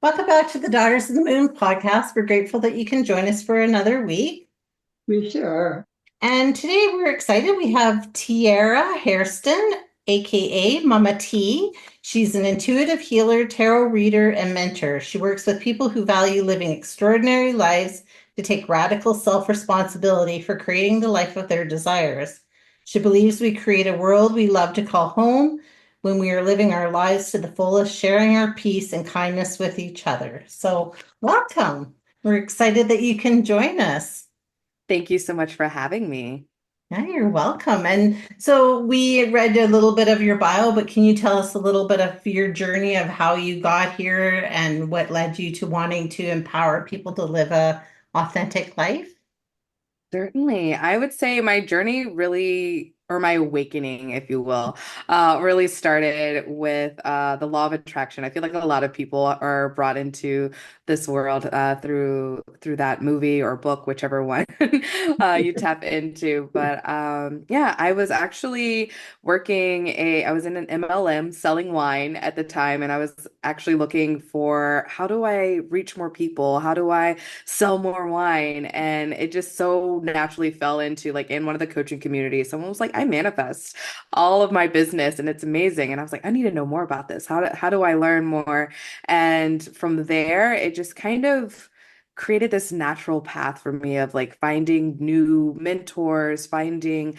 Welcome back to the Daughters of the Moon podcast. We're grateful that you can join us for another week. We sure. And today we're excited. We have Tiara Hairston, aka Mama T. She's an intuitive healer, tarot reader, and mentor. She works with people who value living extraordinary lives to take radical self responsibility for creating the life of their desires. She believes we create a world we love to call home when we are living our lives to the fullest, sharing our peace and kindness with each other. So, welcome. We're excited that you can join us. Thank you so much for having me. Yeah, you're welcome. And so we read a little bit of your bio, but can you tell us a little bit of your journey of how you got here and what led you to wanting to empower people to live a authentic life? Certainly. I would say my journey really, or my awakening, if you will, really started with the law of attraction. I feel like a lot of people are brought into this world through that movie or book, whichever one you tap into. But yeah, I was actually I was in an MLM selling wine at the time, and I was actually looking for how do I reach more people? How do I sell more wine? And it just so naturally fell into like in one of the coaching communities, someone was like, I manifest all of my business and it's amazing. And I was like, I need to know more about this. How do I learn more? And from there, it just kind of created this natural path for me of like finding new mentors, finding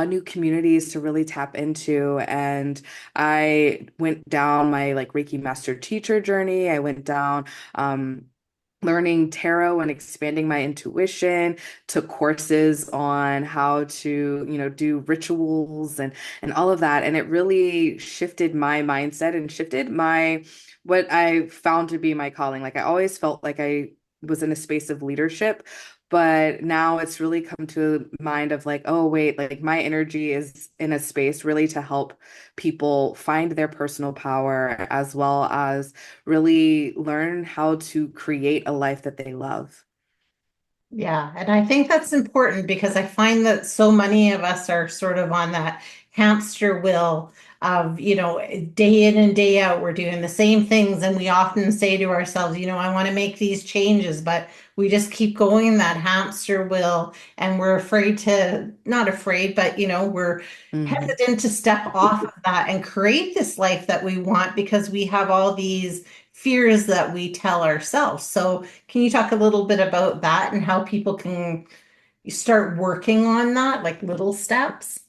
new communities to really tap into. And I went down my like Reiki master teacher journey. I went down learning tarot and expanding my intuition, took courses on how to, do rituals and all of that. And it really shifted my mindset and shifted my what I found to be my calling. Like I always felt like I was in a space of leadership, but now it's really come to mind of like, oh wait, like my energy is in a space really to help people find their personal power as well as really learn how to create a life that they love. Yeah, and I think that's important because I find that so many of us are sort of on that hamster wheel of, day in and day out, we're doing the same things. And we often say to ourselves, I want to make these changes, but we just keep going in that hamster wheel and we're afraid to, not afraid, but, we're Mhm. hesitant to step off of that and create this life that we want because we have all these fears that we tell ourselves. So, can you talk a little bit about that and how people can start working on that, like little steps?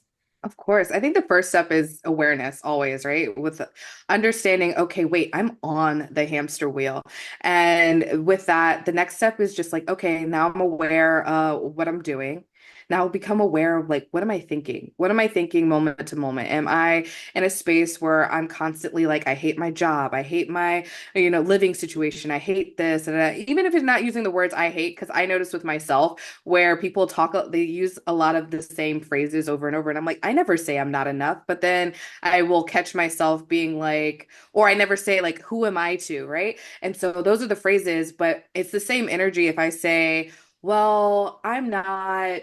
Of course. I think the first step is awareness always, right? With understanding, okay, wait, I'm on the hamster wheel. And with that, the next step is just like, okay, now I'm aware of what I'm doing. Now become aware of like, what am I thinking? What am I thinking moment to moment? Am I in a space where I'm constantly like, I hate my job, I hate my, living situation, I hate this, and even if it's not using the words I hate, because I notice with myself where people talk, they use a lot of the same phrases over and over. And I'm like, I never say I'm not enough, but then I will catch myself being like, or I never say, like, who am I to, right? And so those are the phrases, but it's the same energy if I say, well, I'm not,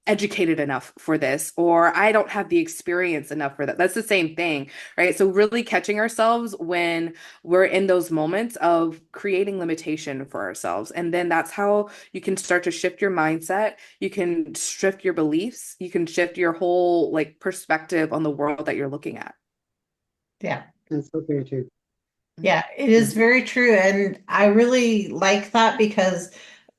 educated enough for this, or I don't have the experience enough for that. That's the same thing, right? So really catching ourselves when we're in those moments of creating limitation for ourselves. And then that's how you can start to shift your mindset. You can shift your beliefs. You can shift your whole like perspective on the world that you're looking at. Yeah. That's so very true. Yeah, it is Mhm. very true. And I really like that because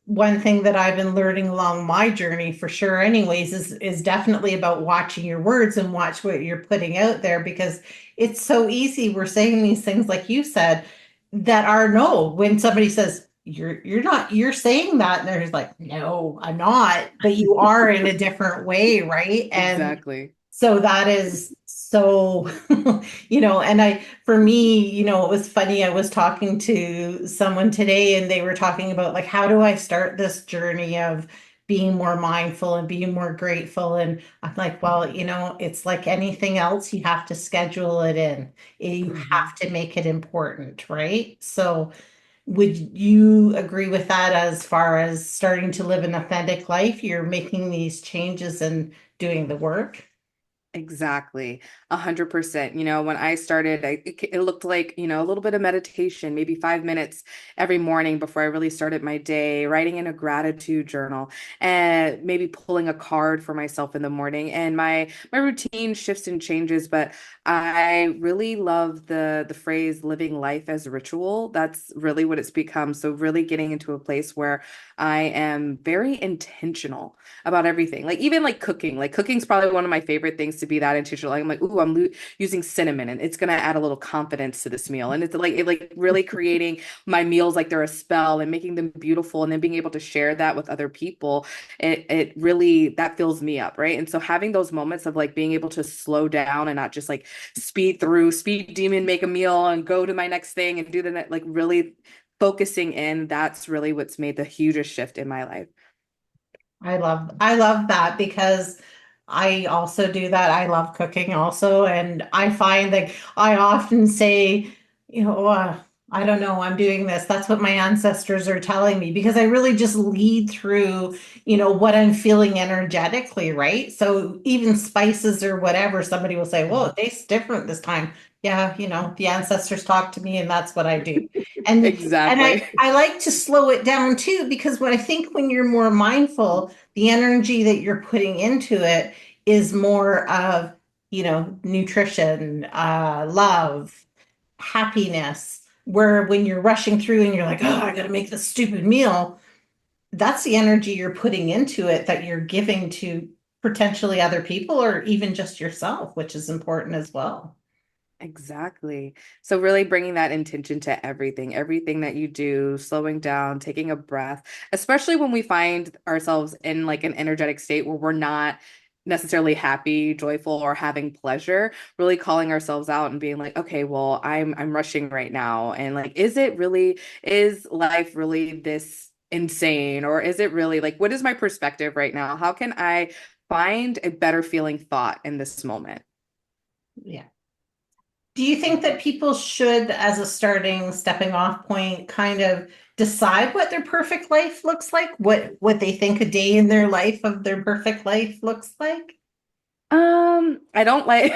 one thing that I've been learning along my journey for sure, anyways, is definitely about watching your words and watch what you're putting out there because it's so easy. We're saying these things like you said that are no. When somebody says you're not you're saying that and they're just like, no, I'm not, but you are in a different way, right? And Exactly. so that is so, and for me, it was funny. I was talking to someone today and they were talking about like, how do I start this journey of being more mindful and being more grateful? And I'm like, well, it's like anything else, you have to schedule it in. You Mhm. have to make it important, right? So, would you agree with that as far as starting to live an authentic life? You're making these changes and doing the work? Exactly. 100%. When I started, it looked like, a little bit of meditation, maybe 5 minutes every morning before I really started my day, writing in a gratitude journal and maybe pulling a card for myself in the morning. And my routine shifts and changes, but I really love the phrase living life as ritual. That's really what it's become. So really getting into a place where I am very intentional about everything. Like even like cooking. Like cooking's probably one of my favorite things to be that intentional. Like I'm like, ooh, I'm using cinnamon and it's gonna add a little confidence to this meal. And it's like really creating my meals like they're a spell and making them beautiful and then being able to share that with other people. It really that fills me up, right? And so having those moments of like being able to slow down and not just like speed demon, make a meal and go to my next thing and do like really focusing in, that's really what's made the hugest shift in my life. I love that because I also do that. I love cooking also, and I find that I often say, I don't know, I'm doing this. That's what my ancestors are telling me because I really just lead through, what I'm feeling energetically, right? So even spices or whatever, somebody will say, "Whoa, it tastes different this time." Yeah, the ancestors talk to me, and that's what I do. And I Exactly. I like to slow it down too because what I think when you're more mindful, the energy that you're putting into it is more of, nutrition, love, happiness. Where when you're rushing through and you're like, oh, I got to make this stupid meal, that's the energy you're putting into it that you're giving to potentially other people or even just yourself, which is important as well. Exactly. So really bringing that intention to everything that you do, slowing down, taking a breath, especially when we find ourselves in like an energetic state where we're not necessarily happy, joyful, or having pleasure, really calling ourselves out and being like, okay, well, I'm rushing right now. And like, is life really this insane? Or is it really like, what is my perspective right now? How can I find a better feeling thought in this moment? Yeah. Do you think that people should, as a starting stepping off point, kind of decide what their perfect life looks like? What they think a day in their life of their perfect life looks like? I don't like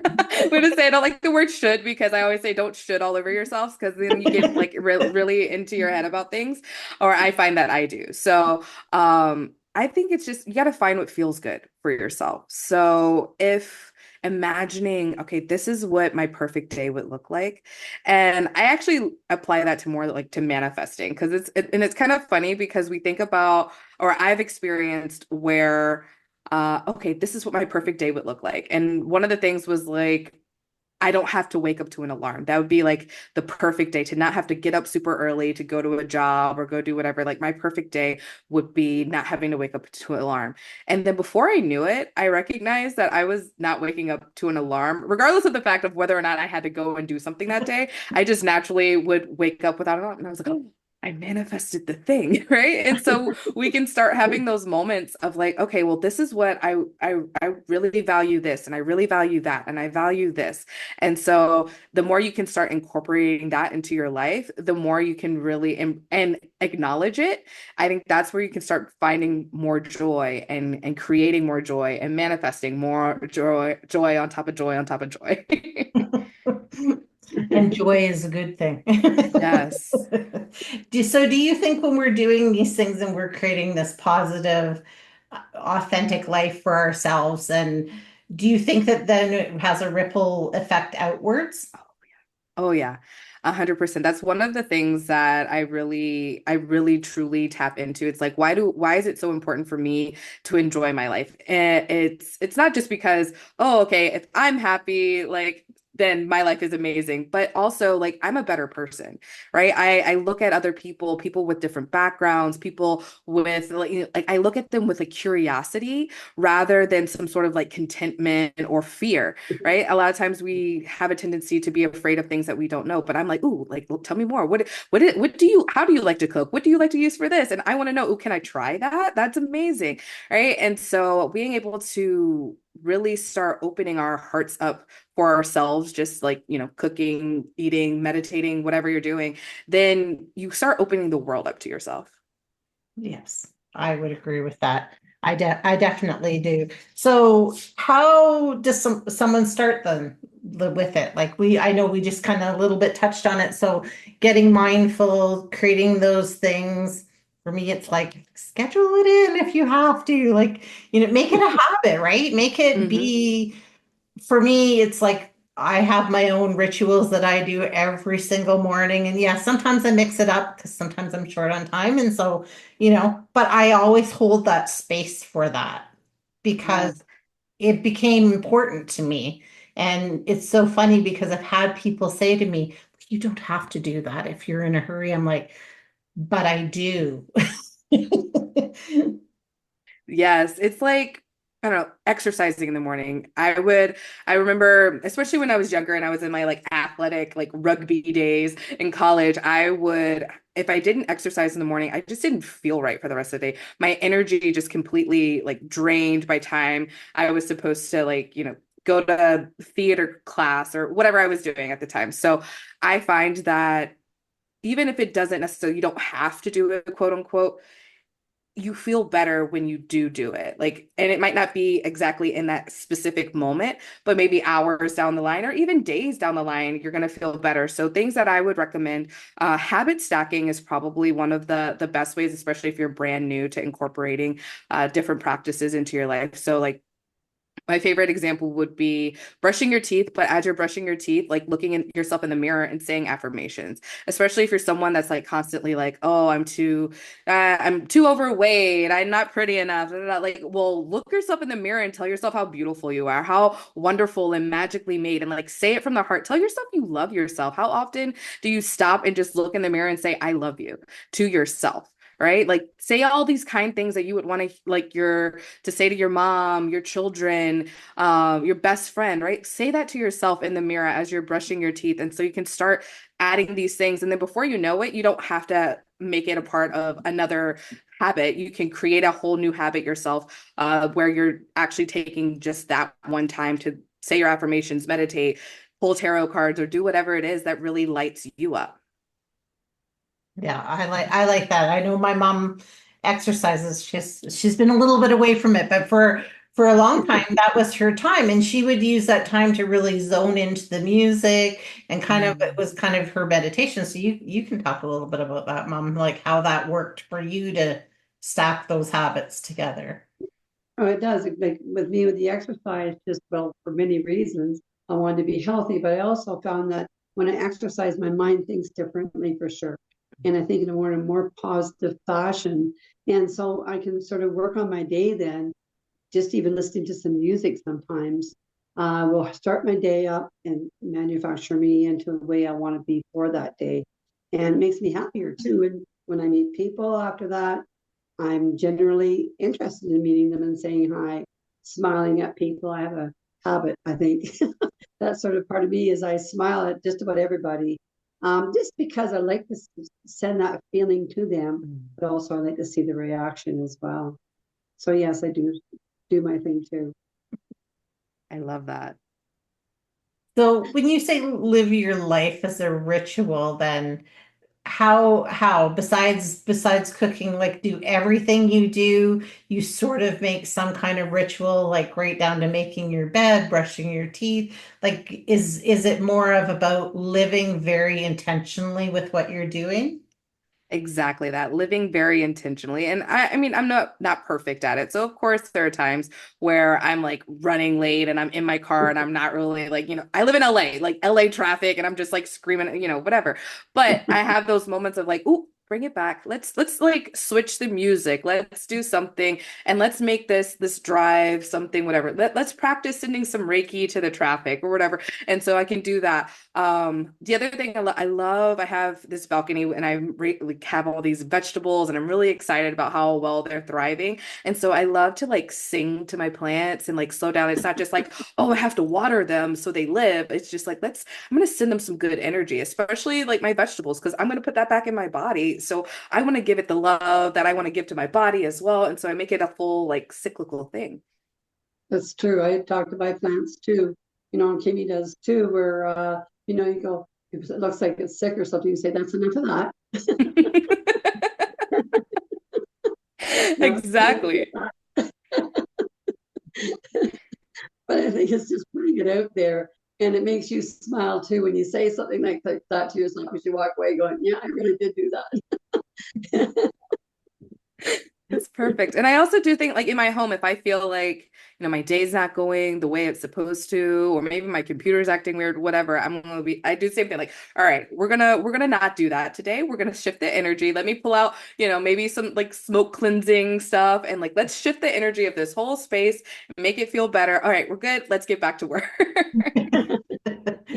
I'm gonna say I don't like the word should because I always say don't should all over yourselves because then you get like really into your head about things, or I find that I do. So, I think it's just you got to find what feels good for yourself. So, if imagining, okay, this is what my perfect day would look like, and I actually apply that to more like to manifesting because and it's kind of funny because we think about, or I've experienced where okay, this is what my perfect day would look like. And one of the things was like, I don't have to wake up to an alarm. That would be like the perfect day to not have to get up super early to go to a job or go do whatever. Like my perfect day would be not having to wake up to an alarm. And then before I knew it, I recognized that I was not waking up to an alarm, regardless of the fact of whether or not I had to go and do something that day. I just naturally would wake up without an alarm. And I was like, oh, I manifested the thing, right? And so we can start having those moments of like, okay, well, this is what I really value this and I really value that and I value this. And so the more you can start incorporating that into your life, the more you can really and acknowledge it. I think that's where you can start finding more joy and creating more joy and manifesting more joy on top of joy on top of joy. And joy is a good thing. Yes. So do you think when we're doing these things and we're creating this positive, authentic life for ourselves, and do you think that then it has a ripple effect outwards? Oh yeah, 100%. That's one of the things that I really truly tap into. It's like, why is it so important for me to enjoy my life? And it's not just because, oh, okay, if I'm happy, like then my life is amazing, but also like I'm a better person, right? I look at other people with different backgrounds, people with like, like I look at them with a curiosity rather than some sort of like contentment or fear, right? A lot of times we have a tendency to be afraid of things that we don't know, but I'm like, ooh, like tell me more. What do you how do you like to cook? What do you like to use for this? And I want to know, ooh, can I try that? That's amazing, right? And so being able to really start opening our hearts up for ourselves, just like, cooking, eating, meditating, whatever you're doing, then you start opening the world up to yourself. Yes, I would agree with that. I definitely do. So how does someone start with it? Like I know we just kind of a little bit touched on it. So getting mindful, creating those things. For me, it's like schedule it in if you have to. Like, make it a habit, right? Make it Hmm. be, for me, it's like I have my own rituals that I do every single morning. And yeah, sometimes I mix it up because sometimes I'm short on time. And so, but I always hold that space for that because Yes. it became important to me. And it's so funny because I've had people say to me, you don't have to do that if you're in a hurry. I'm like, but I do. Yes, it's like I don't know, exercising in the morning. I remember, especially when I was younger and I was in my like athletic, like rugby days in college, if I didn't exercise in the morning, I just didn't feel right for the rest of the day. My energy just completely like drained by time I was supposed to like, go to theater class or whatever I was doing at the time. So I find that even if it doesn't necessarily, you don't have to do it, quote unquote, you feel better when you do it. Like, and it might not be exactly in that specific moment, but maybe hours down the line or even days down the line, you're going to feel better. So things that I would recommend, habit stacking is probably one of the best ways, especially if you're brand new to incorporating different practices into your life. So like my favorite example would be brushing your teeth, but as you're brushing your teeth, like looking at yourself in the mirror and saying affirmations, especially if you're someone that's like constantly like, oh, I'm too overweight, I'm not pretty enough. Like, well, look yourself in the mirror and tell yourself how beautiful you are, how wonderful and magically made, and like say it from the heart. Tell yourself you love yourself. How often do you stop and just look in the mirror and say, I love you to yourself? Right? Like say all these kind things that you would want to to say to your mom, your children, your best friend, right? Say that to yourself in the mirror as you're brushing your teeth. And so you can start adding these things. And then before you know it, you don't have to make it a part of another habit. You can create a whole new habit yourself where you're actually taking just that one time to say your affirmations, meditate, pull tarot cards, or do whatever it is that really lights you up. Yeah, I like that. I know my mom exercises. She's been a little bit away from it, but for a long time that was her time, and she would use that time to really zone into the music and kind of it Mm. was kind of her meditation. So you can talk a little bit about that, Mom, like how that worked for you to stack those habits together. Oh, it does. Like with me with the exercise, just well, for many reasons, I wanted to be healthy, but I also found that when I exercise, my mind thinks differently for sure. And I think in a more positive fashion. And so I can sort of work on my day then, just even listening to some music sometimes will start my day up and manufacture me into the way I want to be for that day. And it makes me happier too. And when I meet people after that, I'm generally interested in meeting them and saying hi, smiling at people. I have a habit, I think. That sort of part of me is I smile at just about everybody, just because I like to send that feeling to them, but also I like to see the reaction as well. So yes, I do my thing too. I love that. So when you say live your life as a ritual, then how besides cooking, like do everything you do, you sort of make some kind of ritual, like right down to making your bed, brushing your teeth. Like is it more of about living very intentionally with what you're doing? Exactly that, living very intentionally. And I mean, I'm not perfect at it. So of course there are times where I'm like running late and I'm in my car and I'm not really like, I live in LA, like LA traffic, and I'm just like screaming, whatever. But I have those moments of like, ooh, bring it back. Let's like switch the music. Let's do something and let's make this drive something, whatever. Let's practice sending some Reiki to the traffic or whatever. And so I can do that. The other thing I have this balcony and like have all these vegetables and I'm really excited about how well they're thriving. And so I love to like sing to my plants and like slow down. It's not just like, oh, I have to water them so they live. It's just like, I'm going to send them some good energy, especially like my vegetables, because I'm going to put that back in my body. So I want to give it the love that I want to give to my body as well. And so I make it a full like cyclical thing. That's true. I talk to my plants too, and Kimmy does too, where you go, if it looks like it's sick or something, you say that's enough of that. No, it's enough Exactly. of that. think it's just putting it out there. And it makes you smile too when you say something like that to yourself as you walk away going, yeah, I really did do that. It's perfect. And I also do think like in my home, if I feel like, my day's not going the way it's supposed to, or maybe my computer's acting weird, whatever, I do the same thing. Like, all right, we're gonna not do that today. We're gonna shift the energy. Let me pull out, maybe some like smoke cleansing stuff and like let's shift the energy of this whole space, make it feel better. All right, we're good. Let's get back to work.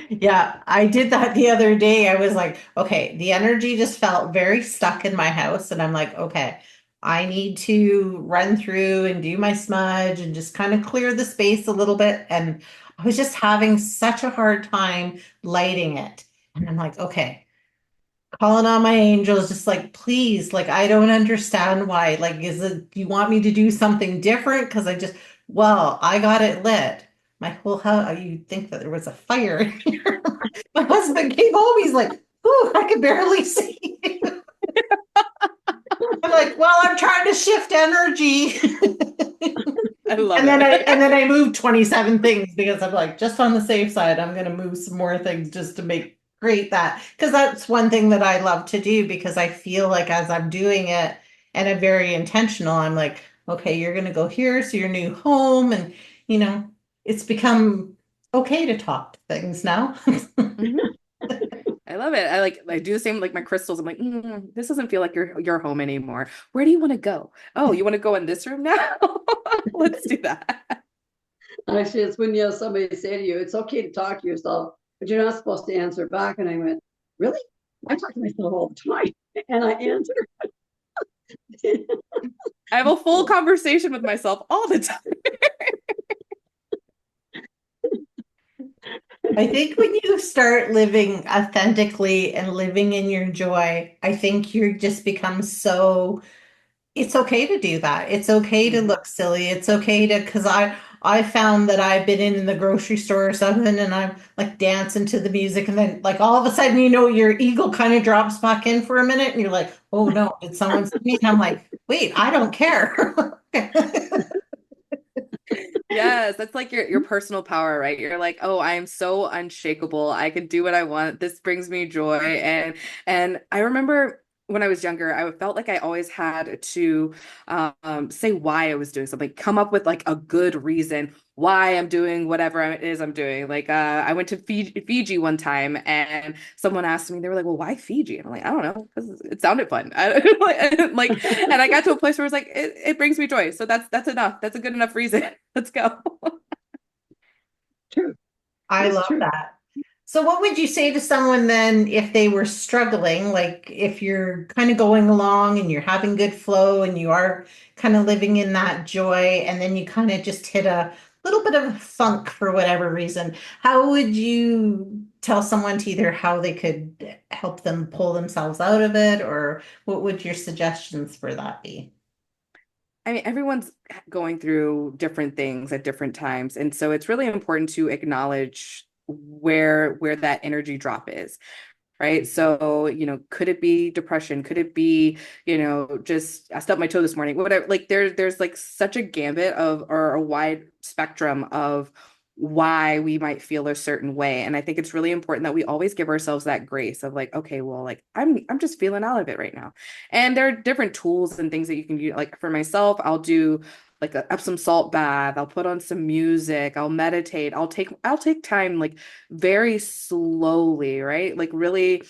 Yeah, I did that the other day. I was like, okay, the energy just felt very stuck in my house. And I'm like, okay, I need to run through and do my smudge and just kind of clear the space a little bit. And I was just having such a hard time lighting it. And I'm like, okay, calling on my angels, just like, please, like, I don't understand why. Like, is it, you want me to do something different? Because well, I got it lit. My whole house, you'd think that there was a fire in here. My husband came home, he's like, "Ooh, I could barely see." I'm like, well, I'm trying to shift energy. I love And then it. I moved 27 things because I'm like, just on the safe side, I'm gonna move some more things just to make create that. Because that's one thing that I love to do because I feel like as I'm doing it and I'm very intentional, I'm like, okay, you're gonna go here, so your new home, and you know, it's become okay to talk to things now. Mhm. I love it. I do the same like my crystals. I'm like, this doesn't feel like your home anymore. Where do you want to go? Oh, you want to go in this room now? Let's do that. Actually, it's when you have somebody say to you, it's okay to talk to yourself, but you're not supposed to answer back. And I went, really? I talk to myself all the time. And I answer. I have a full conversation with myself all the time. I think when you start living authentically and living in your joy, I think you just become so it's okay to do that. It's okay to Mhm. look silly. It's okay to because I found that I've been in the grocery store or something and I'm like dancing to the music and then like all of a sudden your ego kind of drops back in for a minute and you're like, oh no, did someone see me? And I'm like, wait, I don't care. Yes, that's like your personal power, right? You're like, oh, I am so unshakable. I can do what I want. This brings me joy. And I remember when I was younger, I felt like I always had to say why I was doing something, come up with like a good reason why I'm doing whatever it is I'm doing. Like I went to Fiji one time and someone asked me, they were like, well, why Fiji? And I'm like, I don't know, because it sounded fun. And I got to a place where it was like, it brings me joy. So that's enough. That's a good enough reason. Let's go. True. I It's love true. that. So, what would you say to someone then if they were struggling? Like, if you're kind of going along and you're having good flow and you are kind of living in that joy, and then you kind of just hit a little bit of funk for whatever reason, how would you tell someone to either how they could help them pull themselves out of it, or what would your suggestions for that be? I mean, everyone's going through different things at different times. And so it's really important to acknowledge where that energy drop is, right? So, could it be depression? Could it be, just I stubbed my toe this morning, whatever. Like there's like such a gambit of or a wide spectrum of why we might feel a certain way. And I think it's really important that we always give ourselves that grace of like, okay, well, like I'm just feeling out of it right now. And there are different tools and things that you can use. Like for myself, I'll do like a Epsom salt bath. I'll put on some music. I'll meditate. I'll take time like very slowly, right? Like really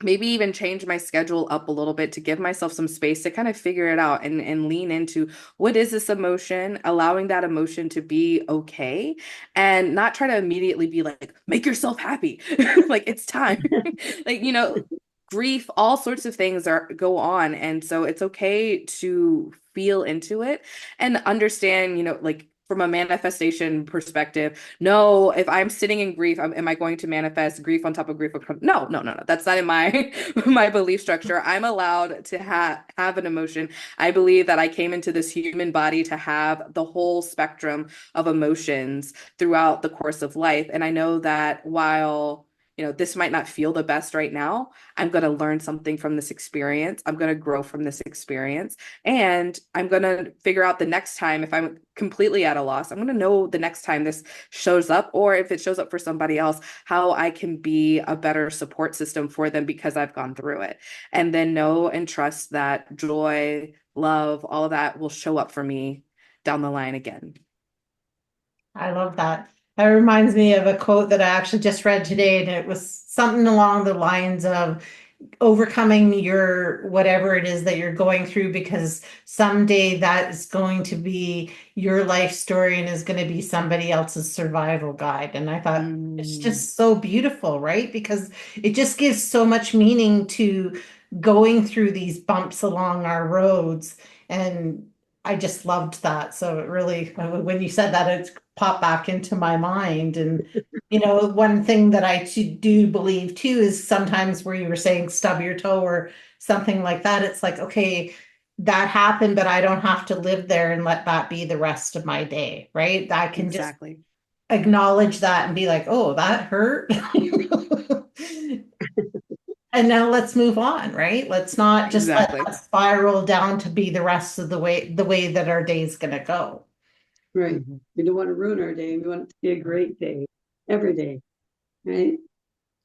maybe even change my schedule up a little bit to give myself some space to kind of figure it out and lean into what is this emotion, allowing that emotion to be okay and not try to immediately be like, make yourself happy. Like it's time. Like, grief, all sorts of things are go on. And so it's okay to feel into it and understand, like from a manifestation perspective, no, if I'm sitting in grief, am I going to manifest grief on top of grief? No, no, no, no. That's not in my my belief structure. I'm allowed to have an emotion. I believe that I came into this human body to have the whole spectrum of emotions throughout the course of life. And I know that while this might not feel the best right now. I'm going to learn something from this experience. I'm going to grow from this experience. And I'm going to figure out the next time, if I'm completely at a loss, I'm going to know the next time this shows up, or if it shows up for somebody else, how I can be a better support system for them because I've gone through it. And then know and trust that joy, love, all of that will show up for me down the line again. I love that. That reminds me of a quote that I actually just read today, and it was something along the lines of overcoming your whatever it is that you're going through, because someday that is going to be your life story and is going to be somebody else's survival guide. And I thought it's Mm, just so beautiful, right? Because it just gives so much meaning to going through these bumps along our roads. And I just loved that. So it really, when you said that, it popped back into my mind. And one thing that I do believe too is sometimes where you were saying stub your toe or something like that, it's like, okay, that happened, but I don't have to live there and let that be the rest of my day, right? I can just exactly. acknowledge that and be like, oh, that hurt. And now let's move on, right? Let's not just let Exactly. that spiral down to be the rest of the way that our day's gonna go. Right. Mhm. We don't want to ruin our day. We want it to be a great day every day, right?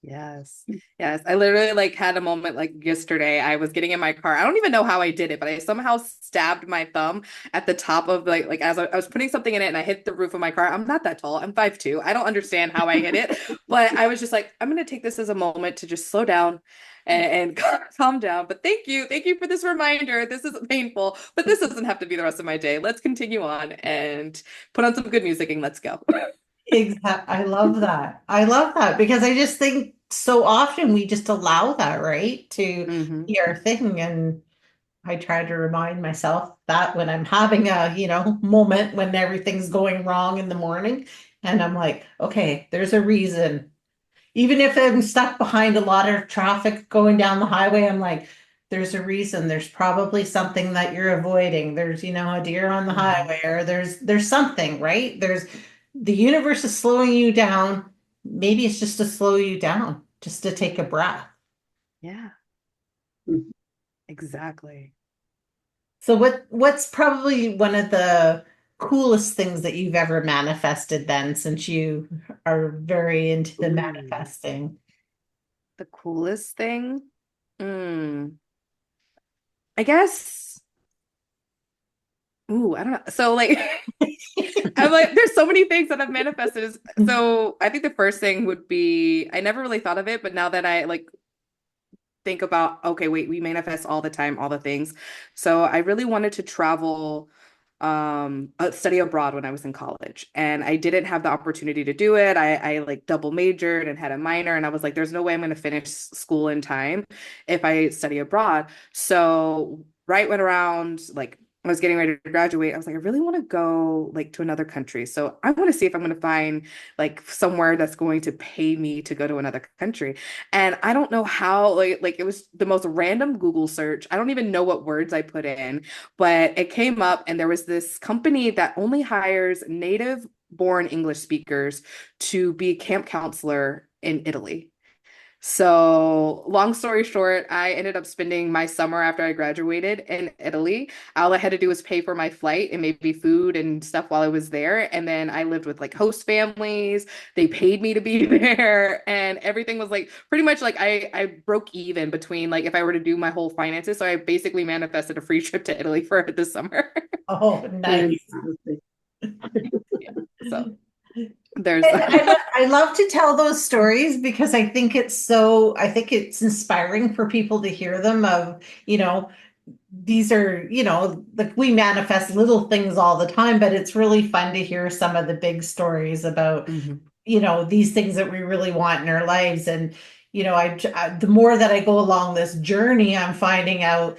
Yes. Yes. I literally like had a moment like yesterday. I was getting in my car. I don't even know how I did it, but I somehow stabbed my thumb at the top of like as I was putting something in it and I hit the roof of my car. I'm not that tall. I'm 5'2". I don't understand how I hit it, but I was just like, I'm gonna take this as a moment to just slow down and calm down. But thank you. Thank you for this reminder. This is painful, but this doesn't have to be the rest of my day. Let's continue on and put on some good music and let's go. Exactly. I love that. I love that because I just think so often we just allow that, right, to Hmm. be our thing. And I try to remind myself that when I'm having a, moment when everything's going wrong in the morning, and I'm like, okay, there's a reason. Even if I'm stuck behind a lot of traffic going down the highway, I'm like, there's a reason. There's probably something that you're avoiding. There's, a deer on the Hmm. highway, or there's something, right? The universe is slowing you down. Maybe it's just to slow you down, just to take a breath. Yeah, Mhm. exactly. So what's probably one of the coolest things that you've ever manifested then, since you are very into the Ooh, manifesting? the coolest thing? Mm, I guess. Ooh, I don't know. So like I'm like, there's so many things that I've manifested. So I think the first thing would be I never really thought of it, but now that I like think about, okay, wait, we manifest all the time, all the things. So I really wanted to travel, study abroad when I was in college, and I didn't have the opportunity to do it. I like double majored and had a minor, and I was like, there's no way I'm going to finish school in time if I study abroad. So right when around like I was getting ready to graduate, I was like, I really want to go like to another country. So I want to see if I'm going to find like somewhere that's going to pay me to go to another country. And I don't know how, like it was the most random Google search. I don't even know what words I put in, but it came up and there was this company that only hires native born English speakers to be a camp counselor in Italy. So, long story short, I ended up spending my summer after I graduated in Italy. All I had to do was pay for my flight and maybe food and stuff while I was there. And then I lived with like host families. They paid me to be there. And everything was like pretty much like I broke even between like if I were to do my whole finances. So I basically manifested a free trip to Italy for this summer. Oh, nice. Fantastic. Yeah. So there's I love to tell those stories because I think it's inspiring for people to hear them of, these are, like we manifest little things all the time, but it's really fun to hear some of the big stories about, Mhm. these things that we really want in our lives. And, the more that I go along this journey, I'm finding out,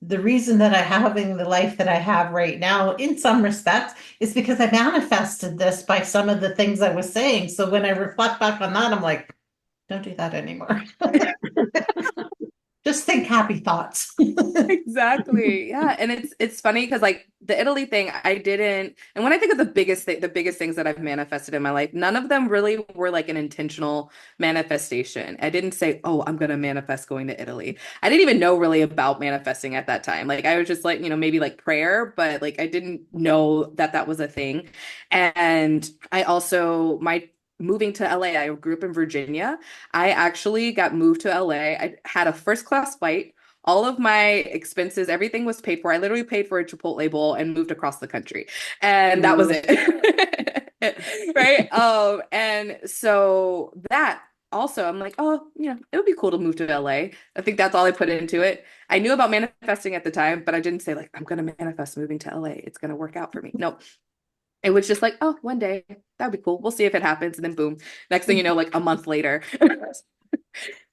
the reason that I'm having the life that I have right now, in some respects, is because I manifested this by some of the things I was saying. So when I reflect back on that, I'm like, don't do that anymore. Just think happy thoughts. Exactly. Yeah. And it's funny because like the Italy thing, I didn't. And when I think of the biggest things that I've manifested in my life, none of them really were like an intentional manifestation. I didn't say, "Oh, I'm gonna manifest going to Italy." I didn't even know really about manifesting at that time. Like I was just like, maybe like prayer, but like I didn't know that that was a thing. And I also my moving to LA, I grew up in Virginia. I actually got moved to LA. I had a first class flight. All of my expenses, everything was paid for. I literally paid for a Chipotle bowl and moved across the country. And that was Wow. it. Right? And so that also, I'm like, oh, it would be cool to move to LA. I think that's all I put into it. I knew about manifesting at the time, but I didn't say like, I'm gonna manifest moving to LA. It's gonna work out for me. No, it was just like, oh, one day that would be cool. We'll see if it happens. And then boom, next thing you know, like a month later,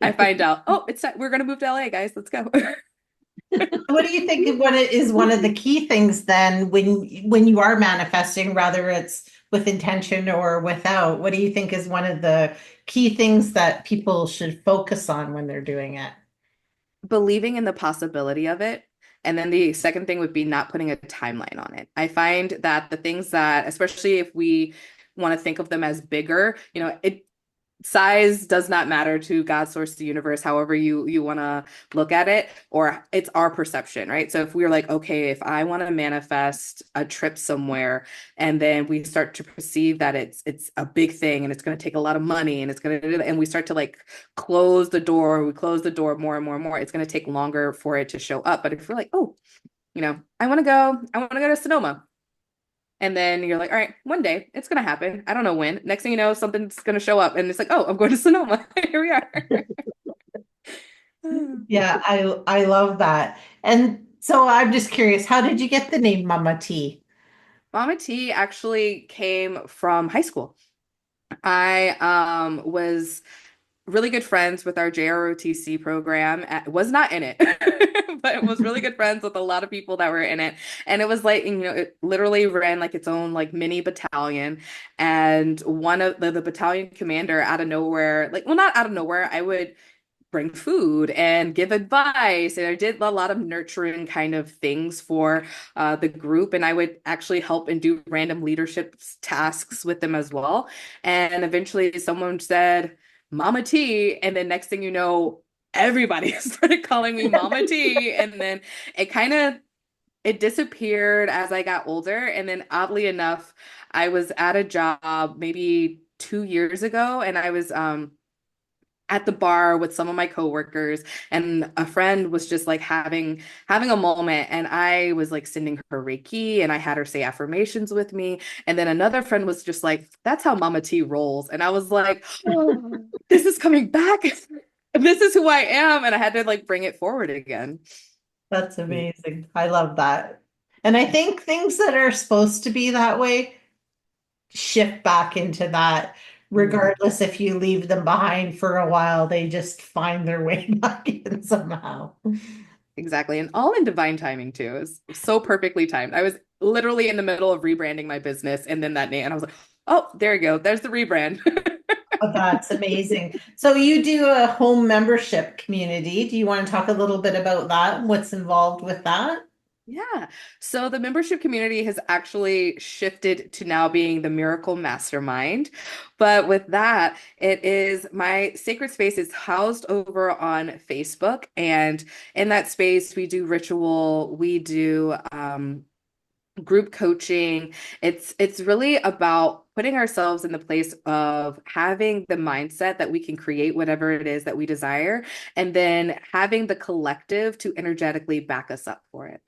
I find out, oh, we're gonna move to LA, guys. Let's go. What do you think of what it is one of the key things then when you are manifesting, whether it's with intention or without, what do you think is one of the key things that people should focus on when they're doing it? Believing in the possibility of it. And then the second thing would be not putting a timeline on it. I find that the things that, especially if we want to think of them as bigger, size does not matter to God, source, the universe, however you want to look at it, or it's our perception, right? So if we're like, okay, if I want to manifest a trip somewhere, and then we start to perceive that it's a big thing and it's going to take a lot of money and it's going to, and we start to like we close the door more and more and more, it's going to take longer for it to show up. But if we're like, oh, I want to go to Sonoma. And then you're like, all right, one day it's gonna happen. I don't know when. Next thing you know, something's gonna show up, and it's like, oh, I'm going to Sonoma. Here we are. Yeah, I love that. And so I'm just curious, how did you get the name Mama T? Mama T actually came from high school. I was really good friends with our JROTC program. Was not in it, but was really good friends with a lot of people that were in it. And it was like, it literally ran like its own like mini battalion. And one of the battalion commander out of nowhere, like, well, not out of nowhere, I would bring food and give advice. And I did a lot of nurturing kind of things for the group. And I would actually help and do random leadership tasks with them as well. And eventually someone said, Mama T. And then next thing you know, everybody started calling me Mama T. And then it disappeared as I got older. And then oddly enough, I was at a job maybe 2 years ago, and I was at the bar with some of my coworkers, and a friend was just like having a moment, and I was like sending her Reiki and I had her say affirmations with me, and then another friend was just like, that's how Mama T rolls, and I was like, oh, this is coming back. This is who I am, and I had to like bring it forward again. That's amazing. I love that. And I think things that are supposed to be that way shift back into that, Mhm. regardless if you leave them behind for a while, they just find their way back in somehow. Exactly. And all in divine timing too. It was so perfectly timed. I was literally in the middle of rebranding my business, and then that name, and I was like, oh, there you go. There's the rebrand. Oh, that's amazing. So you do a home membership community. Do you want to talk a little bit about that and what's involved with that? Yeah. So the membership community has actually shifted to now being the Miracle Mastermind. But with that, it is my sacred space is housed over on Facebook. And in that space, we do ritual, we do group coaching. It's really about putting ourselves in the place of having the mindset that we can create whatever it is that we desire, and then having the collective to energetically back us up for it.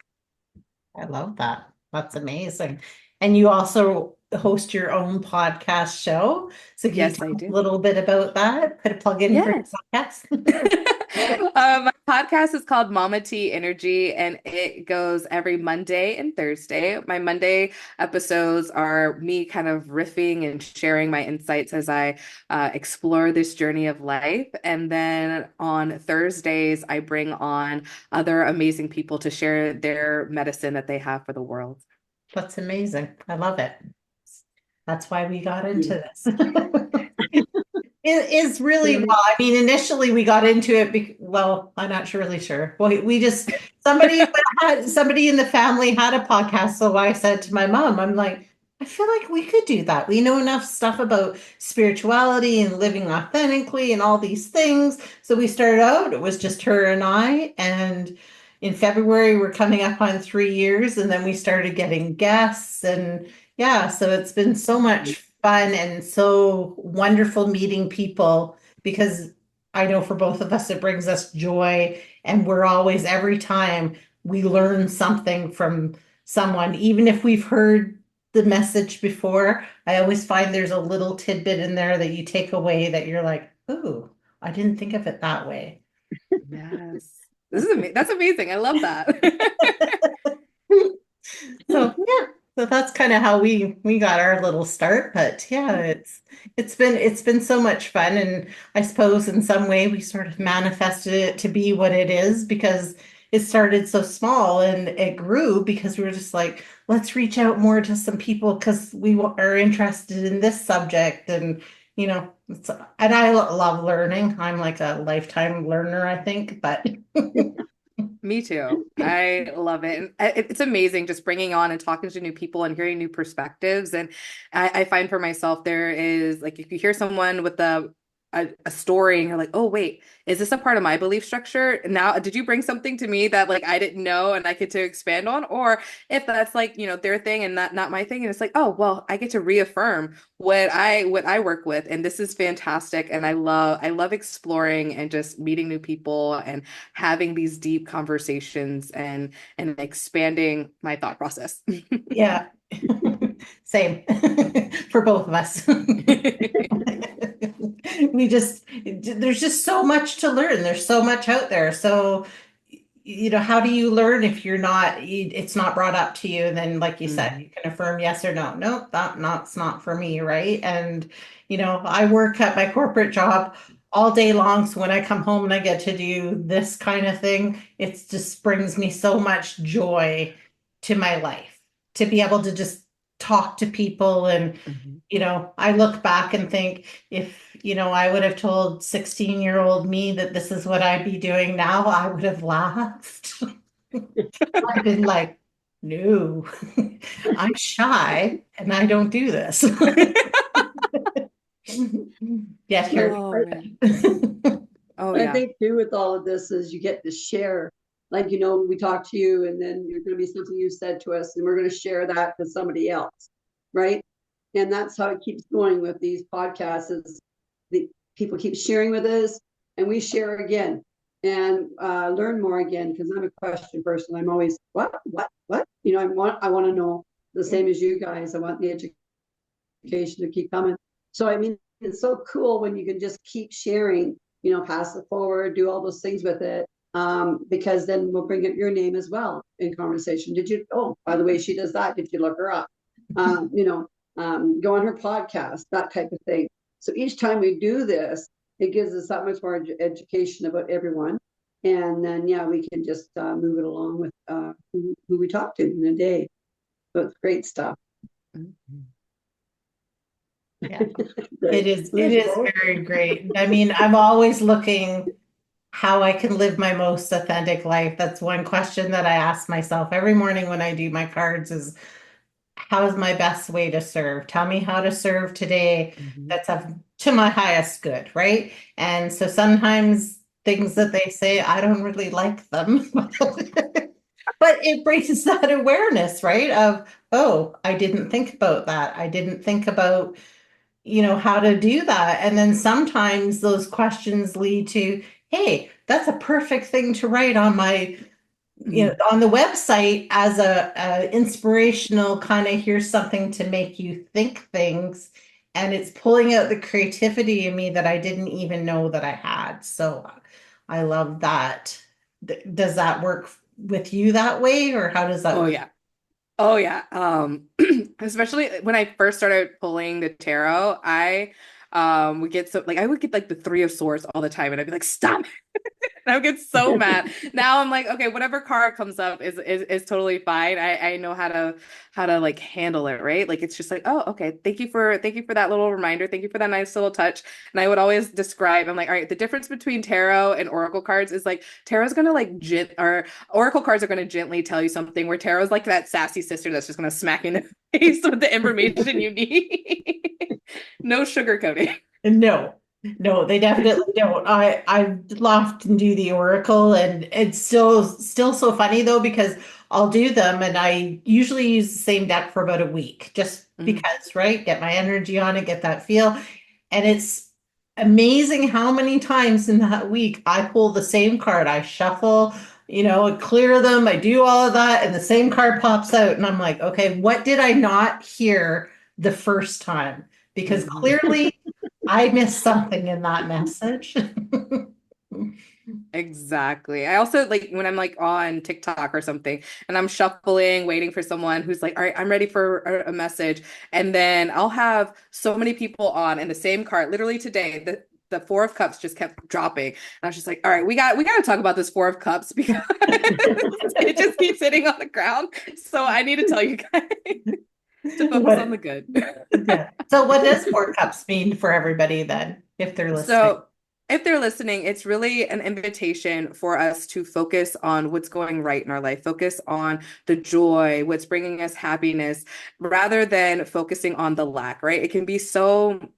I love that. That's amazing. And you also host your own podcast show. So can you Yes, I talk a do. little bit about that? Put a plug in for your Yes. podcast. My podcast is called Mama T Energy, and it goes every Monday and Thursday. My Monday episodes are me kind of riffing and sharing my insights as I explore this journey of life. And then on Thursdays, I bring on other amazing people to share their medicine that they have for the world. That's amazing. I love it. That's why we got into Yeah. this. It is really Really? well. I mean, initially we got into it. Well, I'm not really sure. Well, we just somebody in the family had a podcast, so I said to my mom, I'm like, I feel like we could do that. We know enough stuff about spirituality and living authentically and all these things. So we started out. It was just her and I, and in February we're coming up on 3 years, and then we started getting guests and yeah, so it's been so much fun and so wonderful meeting people because I know for both of us it brings us joy and we're always every time we learn something from someone, even if we've heard the message before, I always find there's a little tidbit in there that you take away that you're like, "Ooh, I didn't think of it that way." Yes. That's amazing. I love that. So yeah, so that's kind of how we got our little start. But yeah, it's been so much fun, and I suppose in some way we sort of manifested it to be what it is because it started so small and it grew because we were just like, let's reach out more to some people because are interested in this subject, and and I love learning. I'm like a lifetime learner, I think, but Me too. I love it. And it's amazing just bringing on and talking to new people and hearing new perspectives. And I find for myself, there is like, if you hear someone with a story and you're like, oh, wait, is this a part of my belief structure? Now, did you bring something to me that like I didn't know and I get to expand on? Or if that's like, their thing and not my thing. And it's like, oh, well, I get to reaffirm what I work with. And this is fantastic. And I love exploring and just meeting new people and having these deep conversations and expanding my thought process. yeah, same for both of us. There's just so much to learn. There's so much out there. So, how do you learn if it's not brought up to you? And then, like you said, Mhm. you can affirm yes or no. Nope, that's not for me, right? And, I work at my corporate job all day long. So when I come home and I get to do this kind of thing, it just brings me so much joy to my life to be able to just talk to people and Mhm. I look back and think if, I would have told 16-year-old me that this is what I'd be doing now, I would have laughed. I've been like, no, I'm shy and I don't do this. Yet here Oh we man. are. Oh I yeah. think too with all of this is you get to share. Like, we talk to you and then you're going to be something you said to us and we're going to share that to somebody else. Right. And that's how it keeps going with these podcasts is the people keep sharing with us and we share again and learn more again because I'm a question person. I'm always, what? I want to know the same as you guys. I want the education to keep coming. So, I mean, it's so cool when you can just keep sharing, pass it forward, do all those things with it. Because then we'll bring up your name as well in conversation. Oh, by the way, she does that. Did you look her up? Go on her podcast, that type of thing. So each time we do this, it gives us that much more education about everyone. And then, yeah, we can just move it along with who we talk to in a day. So it's great stuff. Mhm. Yeah, it Great. is, it Lose you is both. very great. I mean, I'm always looking how I can live my most authentic life. That's one question that I ask myself every morning when I do my cards is how is my best way to serve? Tell me how to serve today Mhm. that's to my highest good, right? And so sometimes things that they say, I don't really like them. But it brings that awareness, right? Of, oh, I didn't think about that. I didn't think about how to do that. And then sometimes those questions lead to, hey, that's a perfect thing to write on my, Mhm. on the website as a inspirational kind of here's something to make you think things. And it's pulling out the creativity in me that I didn't even know that I had. So I love that. Does that work with you that way, or how does that Oh work? yeah. Oh yeah. Especially when I first started pulling the tarot, I would get like the Three of Swords all the time, and I'd be like, stop. And I would get so mad. Now I'm like, okay, whatever card comes up is totally fine. I know how to like handle it, right? Like it's just like, oh, okay, thank you for that little reminder. Thank you for that nice little touch. And I would always describe, I'm like, all right, the difference between tarot and oracle cards is like tarot's gonna like or oracle cards are gonna gently tell you something, where tarot's like that sassy sister that's just gonna smack you in the face with the information you need. No sugarcoating. No, no, they definitely don't. I often do the Oracle, and it's still so funny though because I'll do them, and I usually use the same deck for about a week, just Mm. because, right? Get my energy on it, get that feel, and it's amazing how many times in that week I pull the same card. I shuffle, clear them. I do all of that, and the same card pops out, and I'm like, okay, what did I not hear the first time? Because Mhm. clearly. I missed something in that message. Exactly. I also like when I'm like on TikTok or something and I'm shuffling, waiting for someone who's like, all right, I'm ready for a message. And then I'll have so many people on in the same cart. Literally today, the Four of Cups just kept dropping. And I was just like, all right, we got to talk about this Four of Cups because it just keeps hitting on the ground. So I need to tell you guys to focus on What, the good. yeah. So what does four cups mean for everybody then, if they're listening? So, if they're listening, it's really an invitation for us to focus on what's going right in our life, focus on the joy, what's bringing us happiness, rather than focusing on the lack, right? It can be so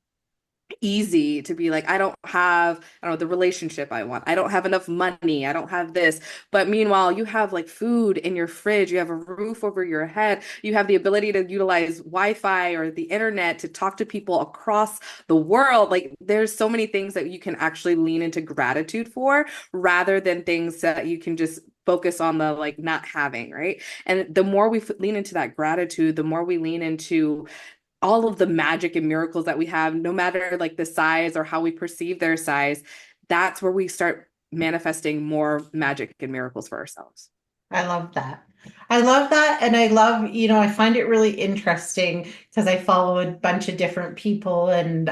easy to be like, I don't know, the relationship I want. I don't have enough money. I don't have this. But meanwhile, you have like food in your fridge, you have a roof over your head, you have the ability to utilize Wi-Fi or the internet to talk to people across the world. Like there's so many things that you can actually lean into gratitude for rather than things that you can just focus on the like not having, right? And the more we lean into that gratitude, the more we lean into all of the magic and miracles that we have, no matter like the size or how we perceive their size, that's where we start manifesting more magic and miracles for ourselves. I love that. I love that. And I love, I find it really interesting because I follow a bunch of different people and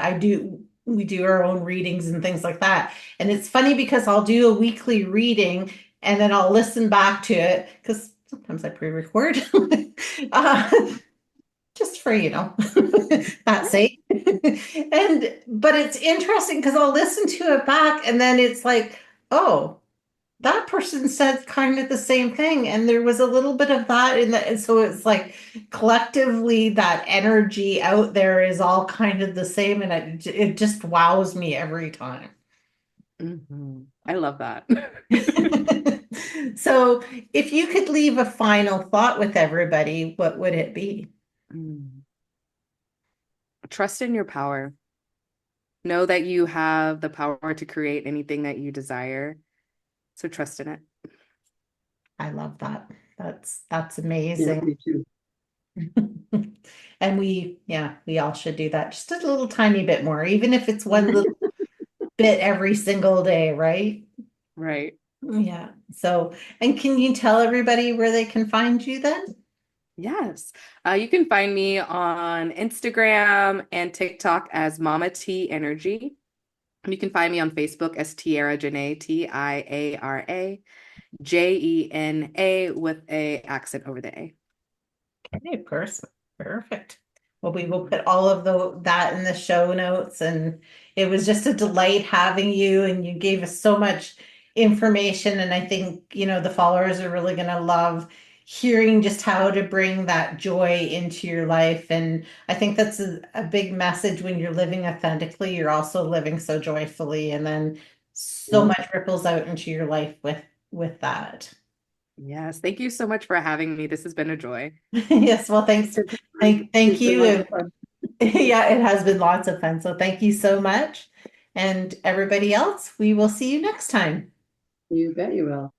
we do our own readings and things like that. And it's funny because I'll do a weekly reading and then I'll listen back to it because sometimes I pre-record. uh, just for that Right. sake. But it's interesting because I'll listen to it back and then it's like, oh, that person said kind of the same thing, and there was a little bit of that in the, and so it's like collectively that energy out there is all kind of the same, and it just wows me every time. Mhm. I love that. So, if you could leave a final thought with everybody, what would it be? Mm. Trust in your power. Know that you have the power to create anything that you desire. So trust in it. I love that. That's Yeah, amazing. me too. And yeah, we all should do that just a little tiny bit more, even if it's one little bit every single day, right? Right. Yeah. So, and can you tell everybody where they can find you then? Yes. You can find me on Instagram and TikTok as Mama T Energy. You can find me on Facebook as Tiara Janae, Tiara Jena with a accent over the A. Okay, perfect. Well, we will Mhm. put all of that in the show notes, and it was just a delight having you, and you gave us so much information, and I think, the followers are really going to love hearing just how to bring that joy into your life. And I think that's a big message when you're living authentically, you're also living so joyfully, and then so Yeah. much ripples out into your life with that. Yes. Thank you so much for having me. This has been a joy. Yes, well, thanks. Thank It's been lots you. of fun. Yeah, it has been lots of fun. So thank you so much. And everybody else, we will see you next time. You bet you will.